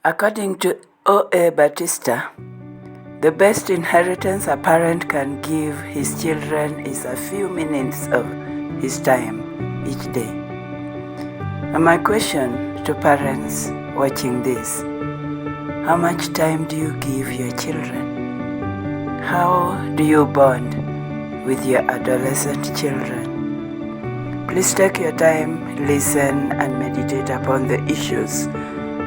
According to O.A. Batista, the best inheritance a parent can give his children is a few minutes of his time each day. And my question to parents watching this, how much time do you give your children? How do you bond with your adolescent children? Please take your time, listen, and meditate upon the issues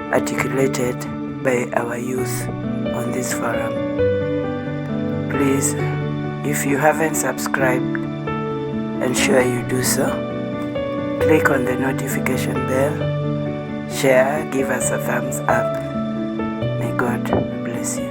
articulated by our youth on this forum. Please, if you haven't subscribed, ensure you do so. Click on the notification bell, share, give us a thumbs up. May God bless you.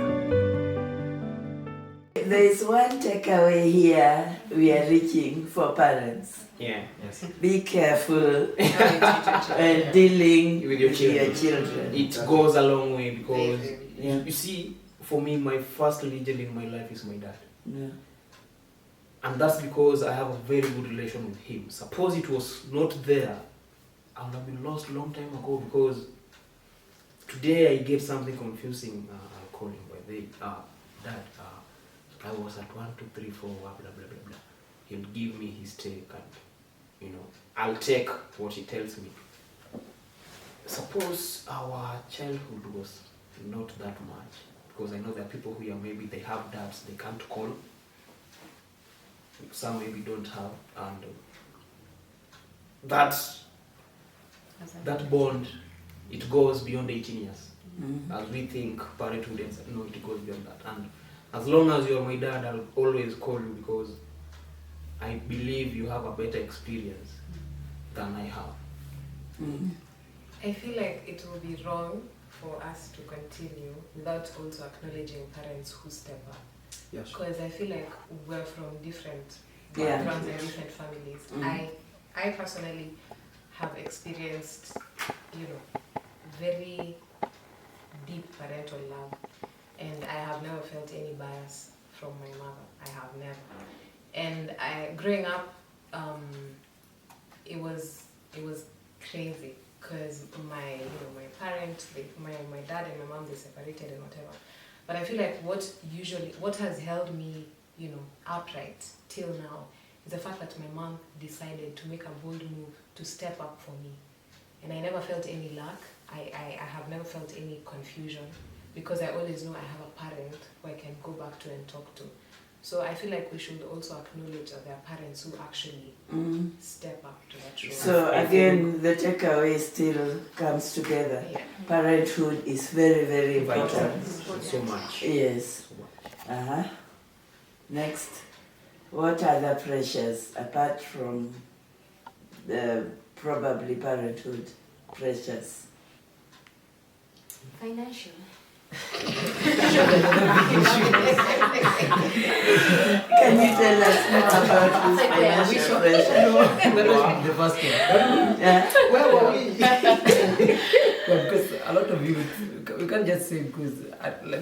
There is one takeaway here we are reaching for parents. Yeah. Yes. Be careful when dealing with your children. It goes a long way because Yeah. you see, for me, my first legend in my life is my dad. Yeah. And that's because I have a very good relation with him. Suppose it was not there, I would have been lost a long time ago because today I get something confusing. I'll call him by the Dad, I was at 1, 2, 3, 4, blah, blah, blah, blah, blah. He'll give me his take and, I'll take what he tells me. Suppose our childhood was not that much, because I know there are people who are maybe they have dads they can't call. Some maybe don't have, and that bond, it goes beyond 18 years. Mm-hmm. As we think parenthood ends, no, it goes beyond that. And as long as you're my dad, I'll always call you because I believe you have a better experience than I have. Mm-hmm. I feel like it will be wrong for us to continue without also acknowledging parents who step up. Yes. Because I feel like we're from different Yeah. backgrounds and different families. Mm. I personally have experienced, very deep parental love, and I have never felt any bias from my mother. I have never. And growing up, it was crazy because my parents, my dad and my mom, they separated and whatever. But I feel like what has held me, upright till now is the fact that my mom decided to make a bold move to step up for me. And I never felt any lack. I have never felt any confusion because I always know I have a parent who I can go back to and talk to. So I feel like we should also acknowledge that there are parents who actually step up to that role. So again, the takeaway still comes together. Yeah. Parenthood is very, very important. So much. Yes. So much. Uh-huh. Next, what other pressures apart from the probably parenthood pressures? Financial. Can you tell us more about this financial pressure? The first one. Yeah. Where were we? Yeah, because a lot of you, we can't just say because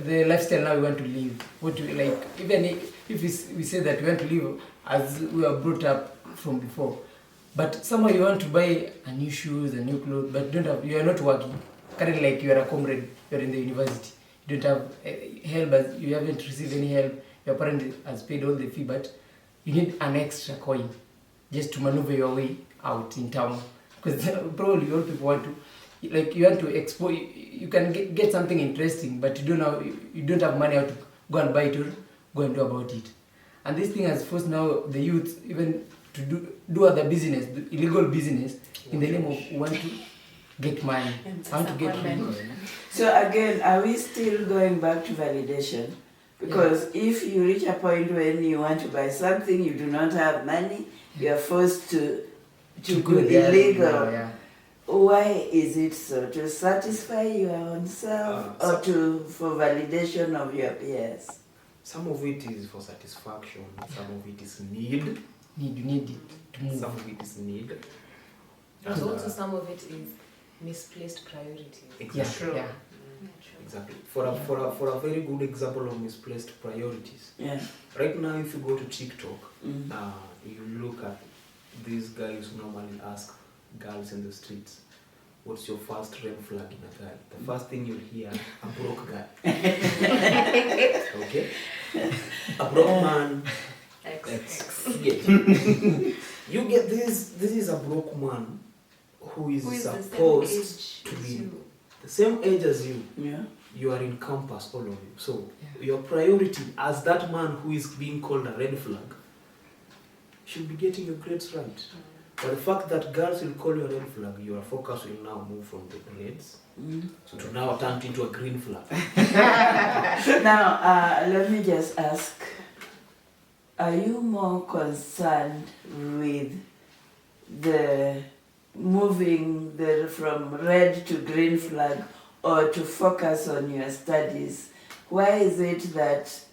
the lifestyle now we want to live. What we like, even if we say that we want to live as we were brought up from before, but somehow you want to buy a new shoes, a new clothes, but you are not working. Currently, like you are a comrade, you are in the university. You don't have help, as you haven't received any help. Your parent has paid all the fee, but you need an extra coin just to maneuver your way out in town. Because probably all people want to, like you want to explore. You can get something interesting, but you don't have money how to go and buy it or go and do about it. And this thing has forced now the youth even to do other business, illegal business, in the name of want to get money. I want to get money. So again, are we still going back to validation? Because if you reach a point when you want to buy something, you do not have money, you are forced to do illegal. Yeah. Why is it so? To satisfy your own self or for validation of your peers? Some of it is for satisfaction, some of it is need. You need it to move. Some of it is need. But also some of it is misplaced priorities. Exactly. Yeah. Exactly. For a very good example of misplaced priorities. Yeah. Right now, if you go to TikTok, you look at these guys who normally ask girls in the streets, what's your first red flag in a girl? The first thing you'll hear, a broke guy. Okay? A broke man. Yes. You get this is a broke man who is supposed to be the same age as you. Yeah. You are in campus, all of you. So your priority as that man who is being called a red flag should be getting your grades right. But the fact that girls will call you a red flag, your focus will now move from the reds to now turn into a green flag. Now, let me just ask, are you more concerned with the moving from red to green flag, or to focus on your studies? Why is it that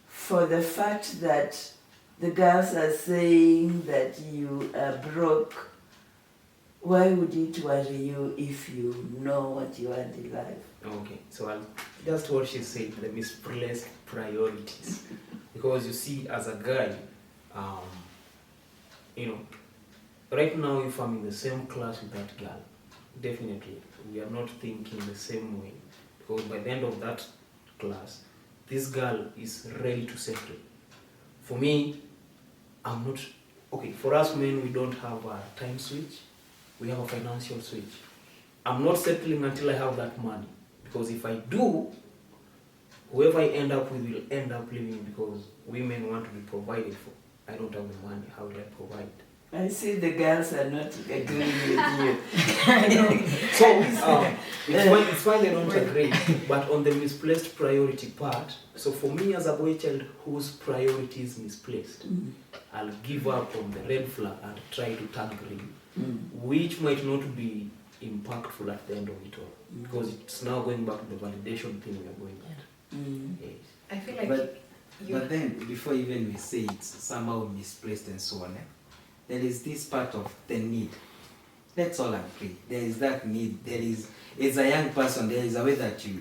for the fact that the girls are saying that you are broke, why would it worry you if you know what you want in life? Okay, so that's what she said, the misplaced priorities. Because you see, as a guy, right now if I'm in the same class with that girl, definitely we are not thinking the same way. Because by the end of that class, this girl is ready to settle. For me, I'm not, okay, for us men, we don't have a time switch, we have a financial switch. I'm not settling until I have that money. Because if I do, whoever I end up with will end up leaving, because women want to be provided for. I don't have the money, how will I provide? I see the girls are not agreeing with you. So, it's fine they don't agree, but on the misplaced priority part, so for me as a boy child whose priority is misplaced, I'll give up on the red flag and try to turn green, which might not be impactful at the end of it all, because it's now going back to the validation thing we are going at. Yes. I feel like but then, before even we say it's somehow misplaced and so on, there is this part of the need. Let's all agree. There is that need. There is, as a young person, there is a way that you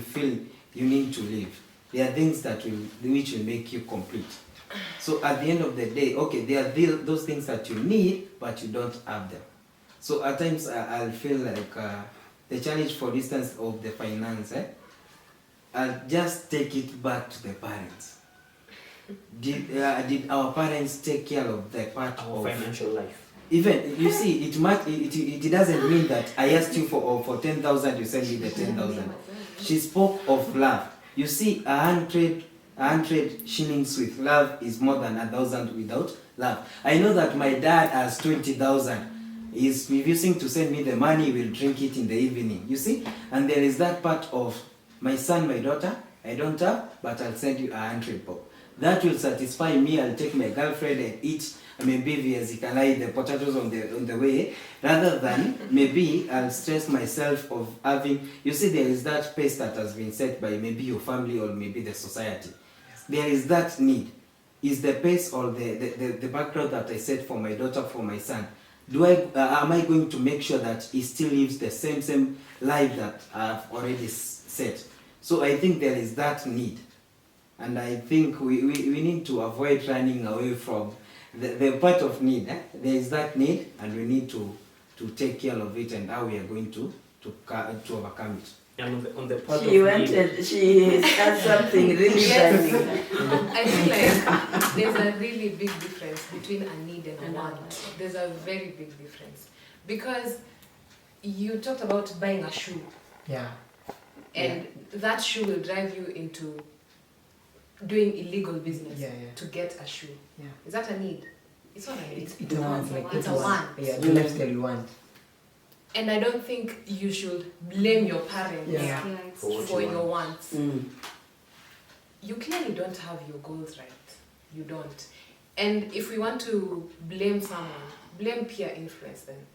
feel you need to live. There are things which will make you complete. So at the end of the day, okay, there are those things that you need, but you don't have them. So at times I'll feel like the challenge, for instance, of the finance, I'll just take it back to the parents. Did our parents take care of the part Our of financial life. Even you see, it doesn't mean that I asked you for 10,000, you send me the 10,000. She spoke of love. You see, 100 shillings with love is more than 1,000 without love. I know that my dad has 20,000. He's refusing to send me the money. We'll drink it in the evening. You see, and there is that part of my son, my daughter. I don't have, but I'll send you 100 bob. That will satisfy me. I'll take my girlfriend and eat maybe viazi karai, the potatoes on the way, rather than maybe I'll stress myself of having. You see, there is that pace that has been set by maybe your family or maybe the society. There is that need. Is the pace or the background that I set for my daughter, for my son, am I going to make sure that he still lives the same life that I've already set? So I think there is that need. And I think we need to avoid running away from the part of need. There is that need, and we need to take care of it, and how we are going to overcome it. And on the part She has something really funny. I feel like there's a really big difference between a need and a want. There's a very big difference. Because you talked about buying a shoe. Yeah. And that shoe will drive you into doing illegal business to get a shoe. Yeah. Is that a need? It's not a need. It's a want. It's a want. Yeah, the lifestyle you want. And I don't think you should blame your parents for your wants. You clearly don't have your goals right. You don't. And if we want to blame someone, blame peer influence then.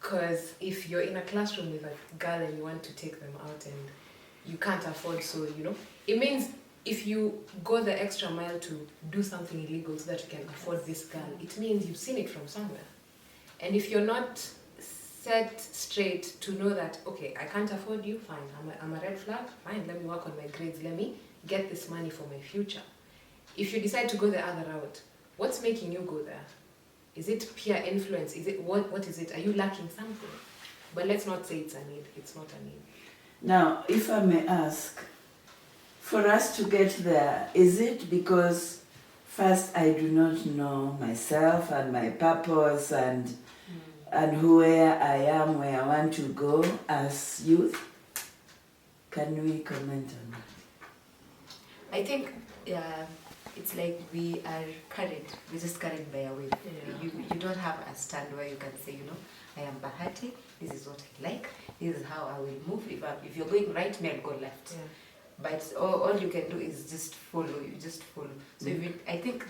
Because if you're in a classroom with a girl and you want to take them out and you can't afford, so, it means if you go the extra mile to do something illegal so that you can afford this girl, it means you've seen it from somewhere. And if you're not set straight to know that, okay, I can't afford you, fine, I'm a red flag, fine, let me work on my grades, let me get this money for my future. If you decide to go the other route, what's making you go there? Is it peer influence? Is it what is it? Are you lacking something? But let's not say it's a need. It's not a need. Now, if I may ask, for us to get there, is it because first I do not know myself and my purpose and where I am, where I want to go as youth? Can we comment on that? I think it's like we are carried. We're just carried by a wave. Yeah. You don't have a stand where you can say, I am Bahati. This is what I like. This is how I will move. If you're going right, me, I'll go left. Yeah. But all you can do is just follow. You just follow. So I think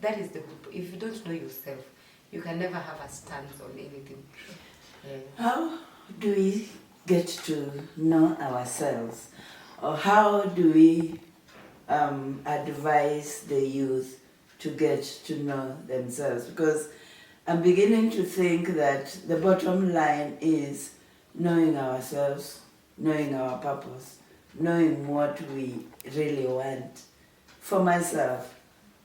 that is the hope. If you don't know yourself, you can never have a stance on anything. How do we get to know ourselves? Or how do we advise the youth to get to know themselves? Because I'm beginning to think that the bottom line is knowing ourselves, knowing our purpose, knowing what we really want for myself,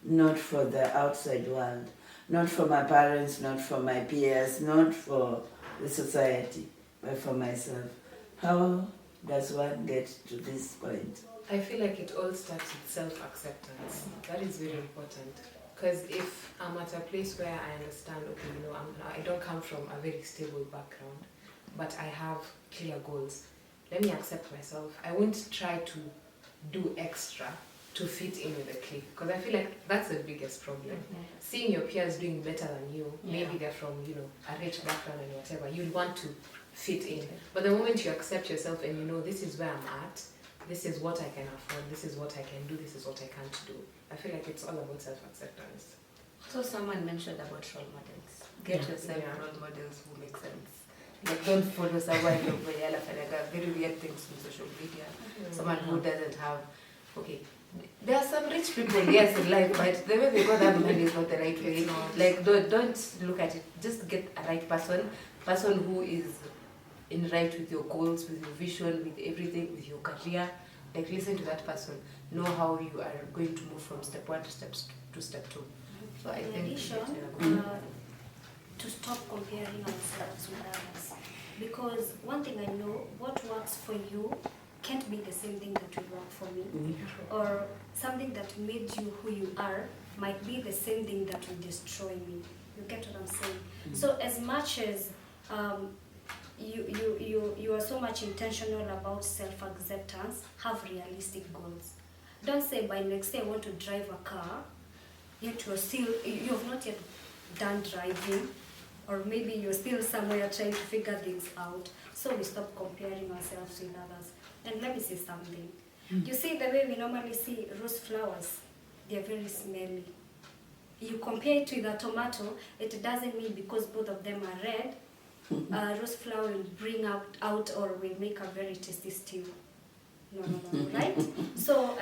not for the outside world, not for my parents, not for my peers, not for the society, but for myself. How does one get to this point? I feel like it all starts with self-acceptance. That is very important. Because if I'm at a place where I understand, okay, I don't come from a very stable background, but I have clear goals. Let me accept myself. I won't try to do extra to fit in with the clique. Because I feel like that's the biggest problem. Seeing your peers doing better than you, maybe they're from, a rich background and whatever, you'll want to fit in. But the moment you accept yourself and this is where I'm at, this is what I can afford, this is what I can do, this is what I can't do. I feel like it's all about self-acceptance. So someone mentioned about role models. Get yourself Yeah. role models who make sense. Like don't follow someone who very weird things on social media. Someone who doesn't have there are some rich people, yes, in life, but the way they got that money is not the right way. Like don't look at it. Just get a right person who is in right with your goals, with your vision, with everything, with your career. Like listen to that person. Know how you are going to move from step 1 to step 2. So I In think addition, to stop comparing ourselves with others. Because one thing I know, what works for you can't be the same thing that will work for me. Or something that made you who you are might be the same thing that will destroy me. You get what I'm saying? So as much as you are so much intentional about self-acceptance, have realistic goals. Don't say by next year I want to drive a car, yet you have not yet done driving, or maybe you're still somewhere trying to figure things out. So we stop comparing ourselves with others. And let me say something. You see the way we normally see rose flowers, they're very smelly. You compare it with a tomato, it doesn't mean because both of them are red, rose flower will bring out or will make a very tasty stew. No, right? So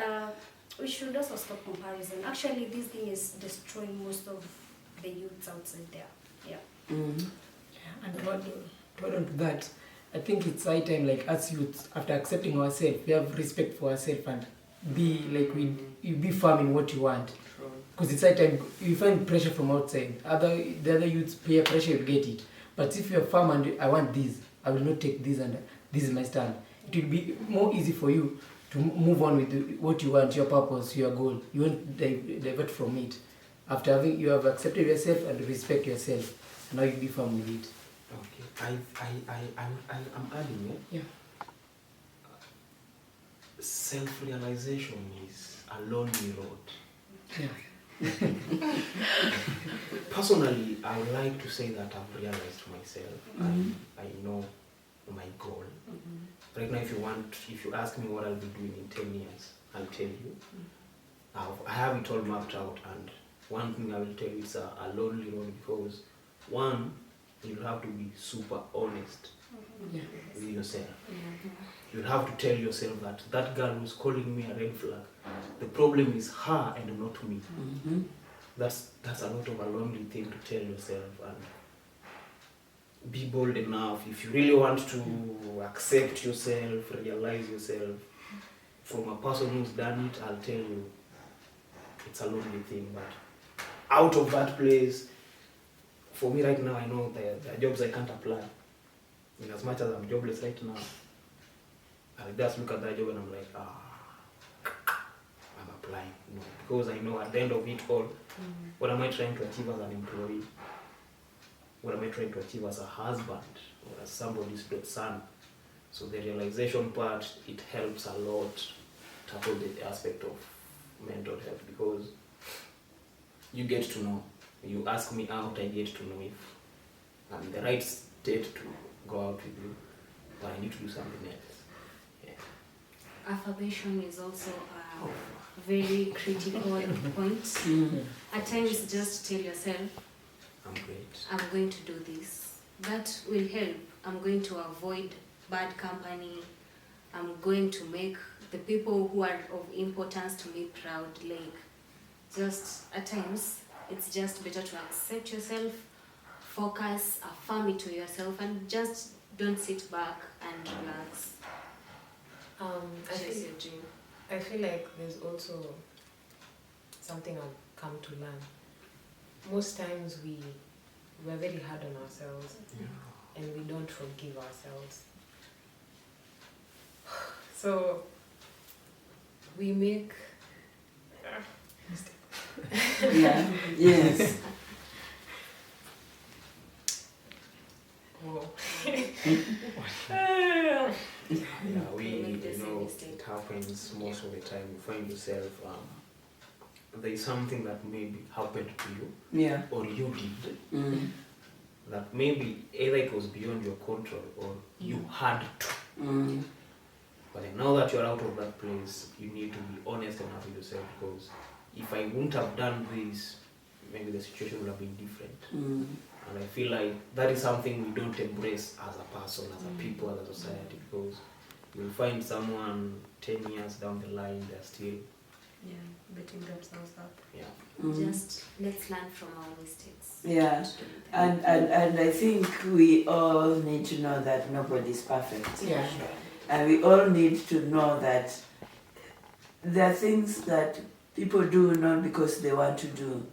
we should also stop comparison. Actually, this thing is destroying most of the youths outside there. Yeah. And to add on to that, I think it's high time, like as youths, after accepting ourselves, we have respect for ourselves and be like you be firm in what you want. Because it's high time you find pressure from outside. The other youths peer pressure, you get it. But if you're firm and I want this, I will not take this and this is my stand. It will be more easy for you to move on with what you want, your purpose, your goal. You won't divert from it. After you have accepted yourself and respect yourself, now you be firm with it. Okay, I'm adding it. Yeah. Self-realization is a lonely road. Yeah. Personally, I would like to say that I've realized myself. I know my goal. Right now, if you ask me what I'll be doing in 10 years, I'll tell you. I have it all mapped out, and one thing I will tell you is a lonely road because one, you'll have to be super honest with yourself. You'll have to tell yourself that girl who's calling me a red flag, the problem is her and not me. That's a lot of a lonely thing to tell yourself, and be bold enough. If you really want to accept yourself, realize yourself, from a person who's done it, I'll tell you, it's a lonely thing. But out of that place, for me right now, I know there are jobs I can't apply. In as much as I'm jobless right now, I just look at that job and I'm like, I'm applying. No, because I know at the end of it all, what am I trying to achieve as an employee? What am I trying to achieve as a husband or as somebody's son? So the realization part, it helps a lot tackle the aspect of mental health, because you get to know. You ask me out, I get to know if I'm in the right state to go out with you, but I need to do something else. Yeah. Affirmation is also a very critical point. At times, just tell yourself, I'm great. I'm going to do this. That will help. I'm going to avoid bad company. I'm going to make the people who are of importance to me proud. Like, just at times, it's just better to accept yourself, focus, affirm it to yourself, and just don't sit back and relax. Chase your dream. I feel like there's also something I've come to learn. Most times we're very hard on ourselves, and we don't forgive ourselves. So we make Yeah. Yes. whoa. Yeah, make the you same know, mistake. it happens most of the time. You find yourself, there is something that maybe happened to you, Yeah. or you did, Mm. that maybe either it was beyond your control or you had to. Mm. But then now that you're out of that place, you need to be honest enough with yourself, because if I wouldn't have done this, maybe the situation would have been different. Mm. And I feel like that is something we don't embrace as a person, as a people, as a society, because you'll find someone 10 years down the line, they're still, Beating themselves up. yeah. Mm. Just let's learn from our mistakes. Yeah. And I think we all need to know that nobody's perfect. Yeah. And we all need to know that there are things that people do not because they want to do.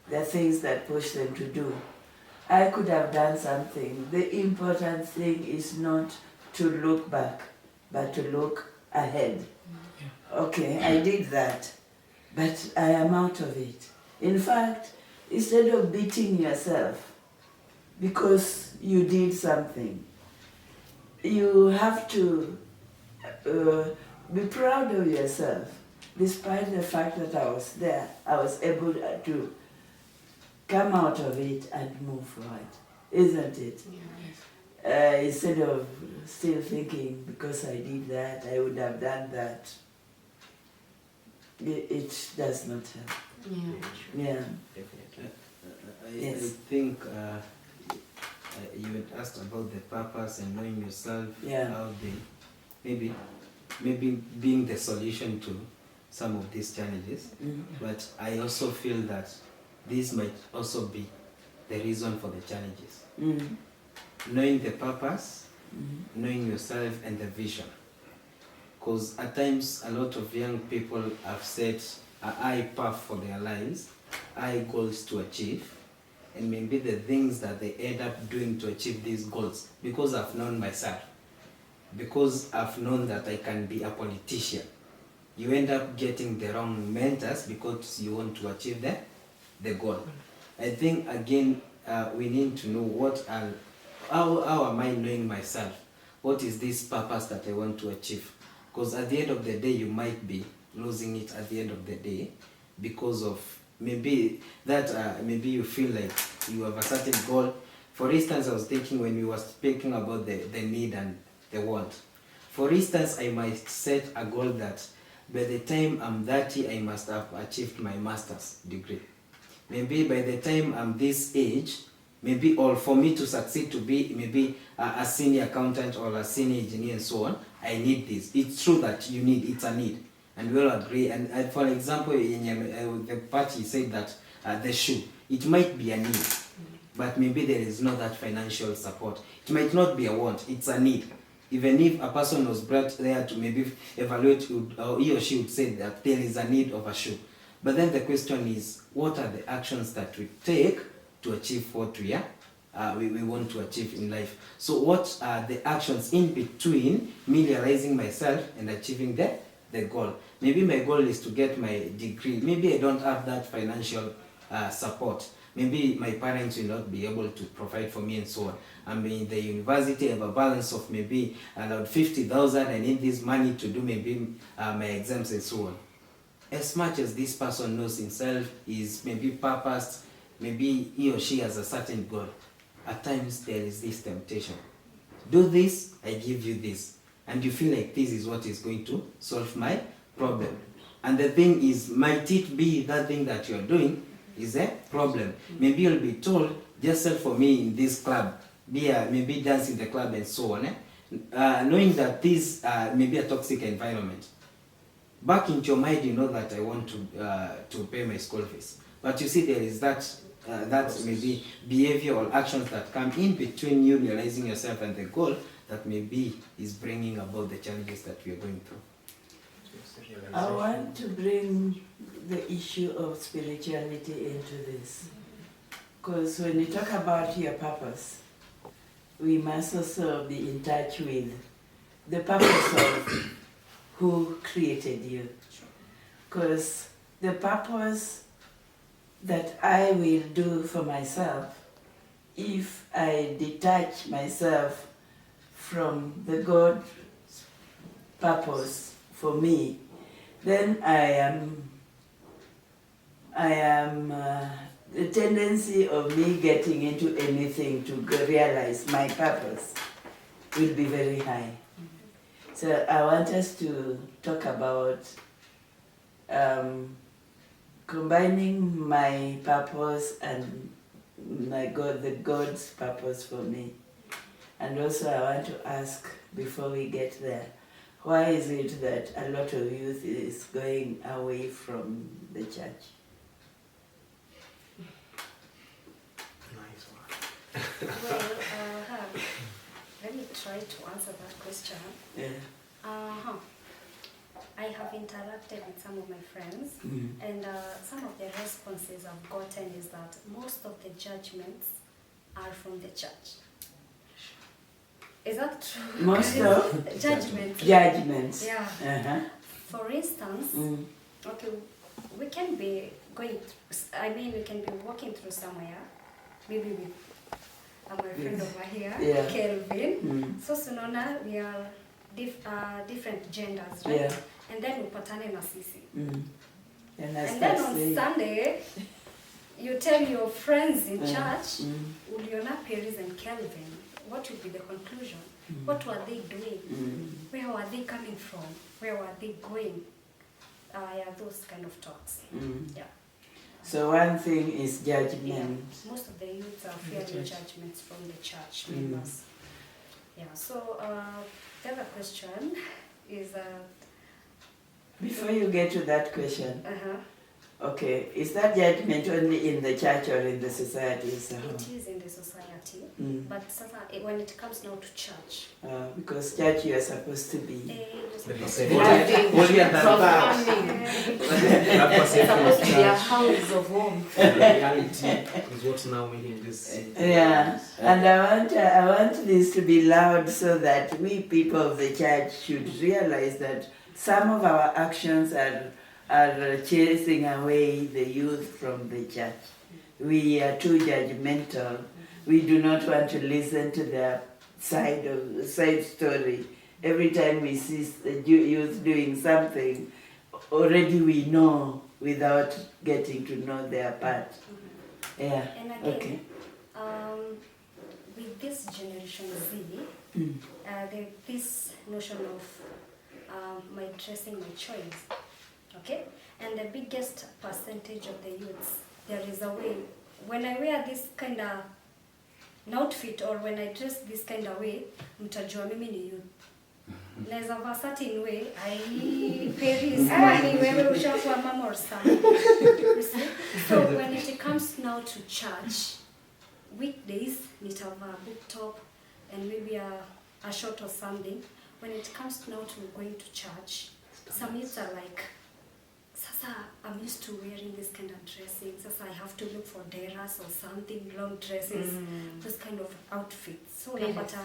There are things that push them to do. I could have done something. The important thing is not to look back, but to look ahead. Okay, I did that, but I am out of it. In fact, instead of beating yourself because you did something, you have to be proud of yourself. Despite the fact that I was there, I was able to come out of it and move forward, isn't it? Instead of still thinking, because I did that, I would have done that. It does not help. Yeah. Definitely. I Yes. think you had asked about the purpose and knowing yourself, Yeah. how maybe being the solution to some of these challenges. Mm. But I also feel that this might also be the reason for the challenges. Mm. Knowing the purpose, Mm. knowing yourself and the vision. Because at times a lot of young people have set a high path for their lives, high goals to achieve, and maybe the things that they end up doing to achieve these goals, because I've known myself, because I've known that I can be a politician, you end up getting the wrong mentors because you want to achieve the goal. I think again we need to know how am I knowing myself? What is this purpose that I want to achieve? Because at the end of the day, you might be losing it at the end of the day because of maybe that maybe you feel like you have a certain goal. For instance, I was thinking when we were speaking about the need and the want. For instance, I might set a goal that by the time I'm 30, I must have achieved my master's degree. Maybe by the time I'm this age, maybe, or for me to succeed to be maybe a senior accountant or a senior engineer and so on, I need this. It's true that you need, it's a need. And we all agree. And for example, in the party said that the shoe, it might be a need, but maybe there is not that financial support. It might not be a want, it's a need. Even if a person was brought there to maybe evaluate, or he or she would say that there is a need of a shoe. But then the question is, what are the actions that we take to achieve what we are we want to achieve in life. So what are the actions in between me realizing myself and achieving the goal? Maybe my goal is to get my degree. Maybe I don't have that financial support. Maybe my parents will not be able to provide for me and so on. I'm in the university, I have a balance of maybe around 50,000. I need this money to do maybe my exams and so on. As much as this person knows himself, is maybe purposed, maybe he or she has a certain goal, at times there is this temptation. Do this, I give you this. And you feel like this is what is going to solve my problem. And the thing is, might it be that thing that you're doing is a problem? Maybe you'll be told, just sell for me in this club, maybe dance in the club and so on. Knowing that this may be a toxic environment. Back into your mind, you know that I want to pay my school fees. But you see, there is that maybe behavior or actions that come in between you realizing yourself and the goal that maybe is bringing about the challenges that we are going through. I want to bring the issue of spirituality into this. Because when you talk about your purpose, we must also be in touch with the purpose of who created you. Because the purpose that I will do for myself, if I detach myself from the God's purpose for me, then I am the tendency of me getting into anything to realize my purpose will be very high. So I want us to talk about combining my purpose and the God's purpose for me. And also I want to ask, before we get there, why is it that a lot of youth is going away from the church? Nice one. Well, let me try to answer that question. Yeah. I have interacted with some of my friends, and some of the responses I've gotten is that most of the judgments are from the church. Is that true? Most of judgments. Judgments. Yeah. Uh-huh. For instance, okay, we can be going. We can be walking through somewhere, maybe with my friend over here, Yeah. Kelvin. So Sunona, we are different genders, right? Yeah. And then upatane na sisi. And And then on Sunday, you tell your friends in church, uliona Paris and Kelvin. What would be the conclusion? What were they doing? Where were they coming from? Where were they going? Yeah, those kind of talks. Yeah. So one thing is judgment. Yeah. Most of the youths are fearing judgments from the church members. Yeah. So the other question is. Before you get to that question, Uh-huh. okay, is that judgment only in the church or in the society? So, It is in the society, but sasa, when it comes now to church, because church you are supposed to be. It's supposed to be a house of warmth. Reality is what's now making this. Yeah, and I want this to be loud so that we people of the church should realize that some of our actions are chasing away the youth from the church. We are too judgmental. We do not want to listen to their side story. Every time we see the youth doing something, already we know without getting to know their part. Yeah. and again, Okay. with this generation Z, this notion of my dressing, my choice, okay, and the biggest percentage of the youths, there is a way. When I wear this kind of outfit or when I dress this kind of way, mtajua mimi ni youth. There's a certain way. Paris, wewe ushakuwa mama or son. So when it comes now to church, weekdays nitavaa book top and maybe a short or something. When it comes now to going to church, some youths are like Sasa I'm used to wearing this kind of dressing. Sasa I have to look for deras or something, long dresses, those kind of outfits. So Really? napata,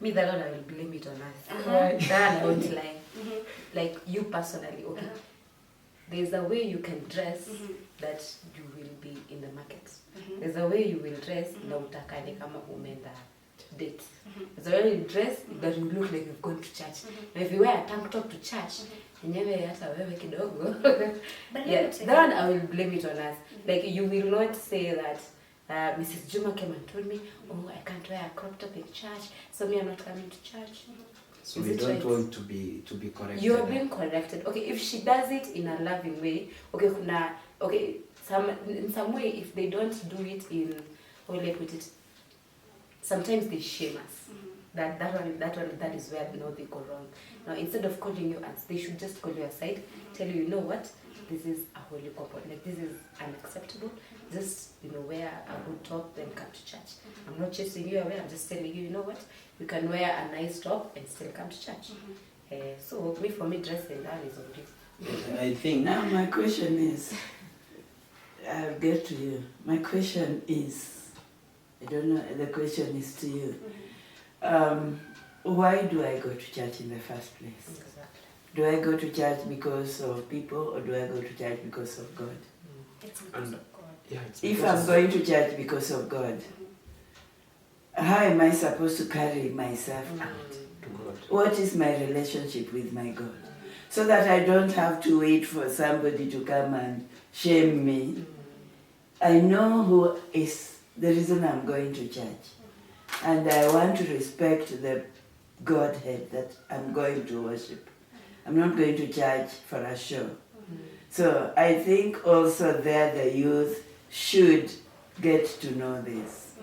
Me, that one I will blame it on us. Uh-huh. That I won't lie. Mhm. Like you personally, okay. Uh-huh. There's a way you can dress Mhm. that you will be in the market. Mhm. There's a way you will dress na utakane kama umeenda date. There's a way you dress that you look like you've gone to church. Now if you wear a tank top to church, yenyewe hata wewe kidogo. But Yeah, let me tell that one you- I will blame it on us. Like you will not say that Mrs. Juma came and told me, oh, I can't wear a crop top in church, so me I'm not coming to church. So Is we it don't right? want to be corrected. You are being corrected. Okay, if she does it in a loving way, okay, in some way, if they don't do it in, how will I put it? Sometimes they shame us. That is where they go wrong. Now, instead of calling you as, they should just call you aside, tell you, you know what, this is a holy couple. Like this is unacceptable. Just wear a good top, then come to church. I'm not chasing you away. I'm just telling you, you know what, you can wear a nice top and still come to church. So for me, dressing down is okay. I think Now my question is, I'll get to you. My question is, I don't know, the question is to you. Why do I go to church in the first place? Exactly. Do I go to church because of people or do I go to church because of God? It's because And- of God. Yeah, it's If because I'm going to church because of God, how am I supposed to carry myself out? to God. What is my relationship with my God? So that I don't have to wait for somebody to come and shame me. I know who is the reason I'm going to church. And I want to respect the Godhead that I'm going to worship. I'm not going to church for a show. So I think also there the youth should get to know this.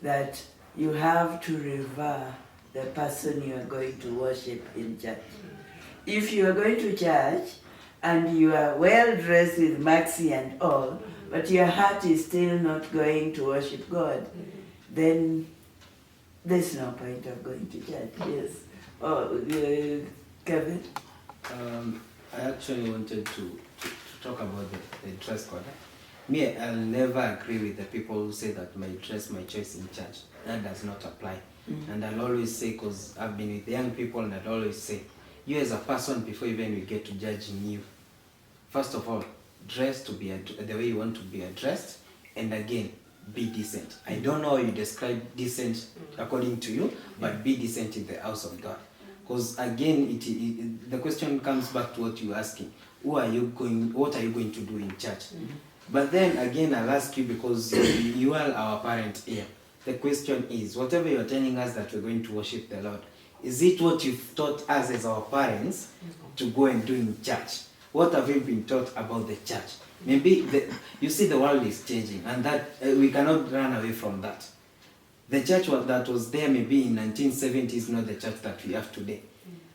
That you have to revere the person you are going to worship in church. If you are going to church and you are well dressed with maxi and all, but your heart is still not going to worship God, then there's no point of going to church. Yes. Oh, Kevin? I actually wanted to talk about the dress code. Me, I'll never agree with the people who say that my dress, my choice in church. That does not apply. And I'll always say, because I've been with young people, and I'll always say, you as a person, before even we get to judging you, first of all, dress to be the way you want to be addressed, and again, be decent. I don't know how you describe decent according to you, but be decent in the house of God. Because again, the question comes back to what you're asking. What are you going to do in church? But then again, I'll ask you, because you are our parent here. The question is, whatever you're telling us that we're going to worship the Lord, is it what you've taught us as our parents to go and do in church? What have you been taught about the church? Maybe, you see, the world is changing, and that we cannot run away from that. The church that was there maybe in 1970s is not the church that we have today.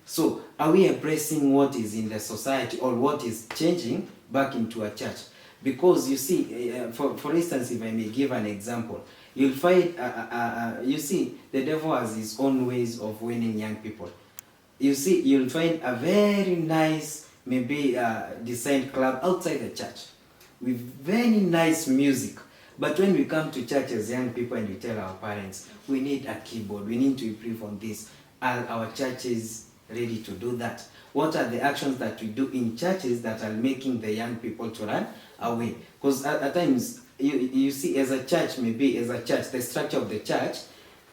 So, are we embracing what is in the society or what is changing back into a church? Because you see, for instance, if I may give an example, you'll find, you see, the devil has his own ways of winning young people. You see, you'll find a very nice, maybe designed club outside the church with very nice music. But when we come to church as young people and we tell our parents, we need a keyboard, we need to improve on this, are our churches ready to do that? What are the actions that we do in churches that are making the young people to run away? Because at times, you see, as a church, maybe as a church, the structure of the church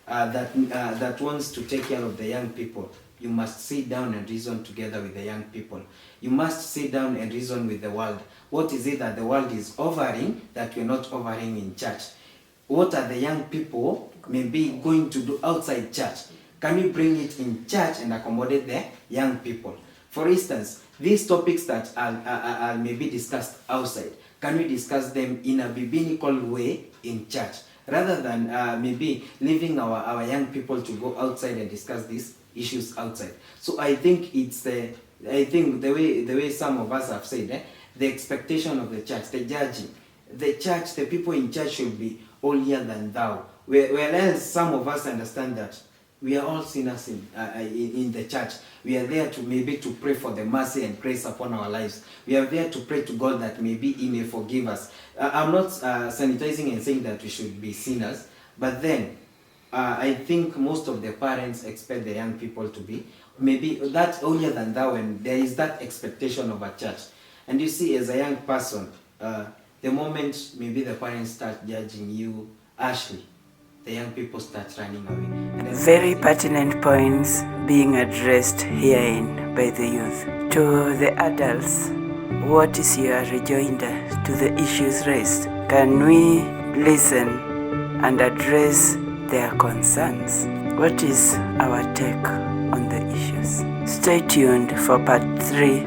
that wants to take care of the young people, you must sit down and reason together with the young people. You must sit down and reason with the world. What is it that the world is offering that we're not offering in church? What are the young people maybe going to do outside church? Can we bring it in church and accommodate the young people? For instance, these topics that are maybe discussed outside, can we discuss them in a biblical way in church? Rather than maybe leaving our young people to go outside and discuss these issues outside. So I think the way some of us have said, the expectation of the church, the judging, the church, the people in church should be holier than thou. Whereas some of us understand that We are all sinners in the church. We are there to maybe to pray for the mercy and grace upon our lives. We are there to pray to God that maybe He may forgive us. I'm not sanitizing and saying that we should be sinners, but then I think most of the parents expect the young people to be maybe that holier than thou, and there is that expectation of a church. And you see, as a young person, the moment maybe the parents start judging you harshly, the young people start running away. And then Very pertinent points being addressed herein by the youth. To the adults, what is your rejoinder to the issues raised? Can we listen and address their concerns? What is our take on the issues? Stay tuned for part 3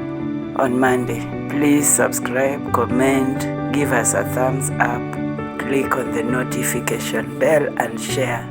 on Monday. Please subscribe, comment, give us a thumbs up, click on the notification bell and share.